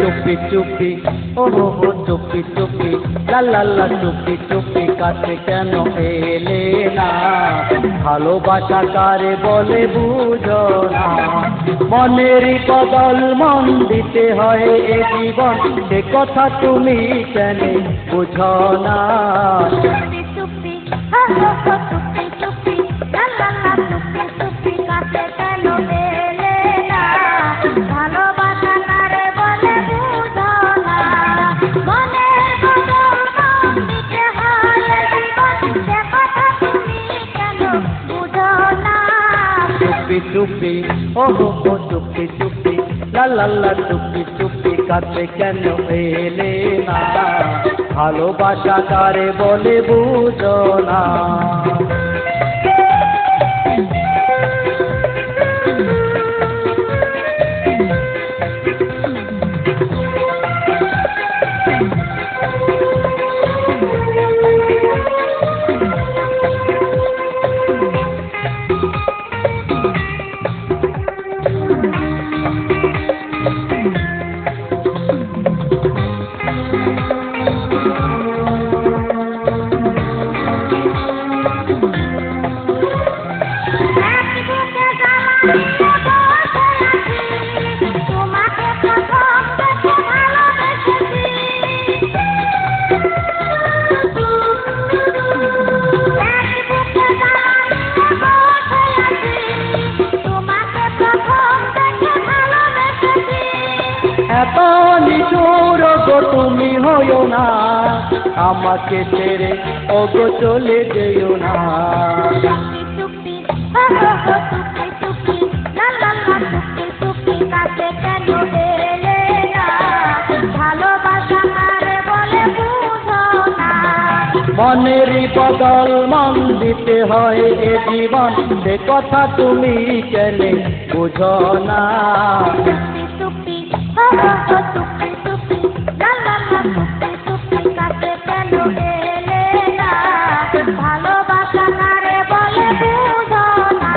চুপি চুপি ও হো হো চুপি চুপি লা লা লা চুপি চুপি কাছে কেন এলে না? ভালোবাসা কারে বলে বুঝো না, মনেরই বদল মন দিতে হয় এ জীবন, সে কথা তুমি কেন বুঝো না? চুপি চুপি হো হো হো চুপি চুপি লা লা লা চুপি চুপি কাছে কেন এলে না? ভালোবাসা কারে বলে বুঝো না, মনের বদল মন দিতে হয় জীবন, সে কথা তুমি কেন বুঝো না? চুপি চুপি ও হো হো চুপি চুপি লা লা লা চুপি চুপি কাছে কেন এলে না? ভালোবাসা কারে বলে বুঝো না। এত নিষ্ঠুর গো তুমি হইও না, আমাকে ছেড়ে ওগো চলে যেও না। চুপি চুপি হো হো হো চুপি চুপি লা লা লা চুপি চুপি কাছে কেন এলে না? ভালোবাসা কারে বলে বুঝো না, মনেরই বদল মন দিতে হয় এ জীবন, সে কথা তুমি কেন বুঝো না? চুপি চুপি হো হো হো চুপি চুপি লা লা লা চুপি চুপি কাছে কেন এলে না? ভালোবাসা কারে বলে বুঝো না।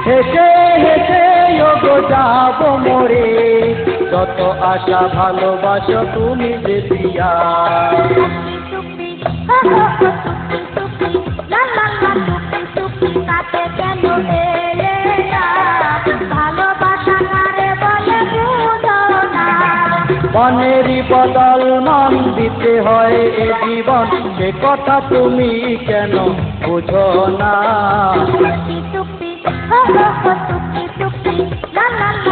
হেসে হেসে ওগো যাবো মোরে, যত আশা ভালোবাসো তুমি যে দিয়া। চুপি চুপি হো হো হো চুপি চুপি লা লা লা চুপি চুপি কাছে কেন এলে না? ভালোবাসা কারে বলে বুঝো না, মনেরই বদল মন দিতে হয় এ জীবন, সে কথা তুমি কেন বুঝো না? চুপি চুপি হো হো হো চুপি চুপি লা লা লা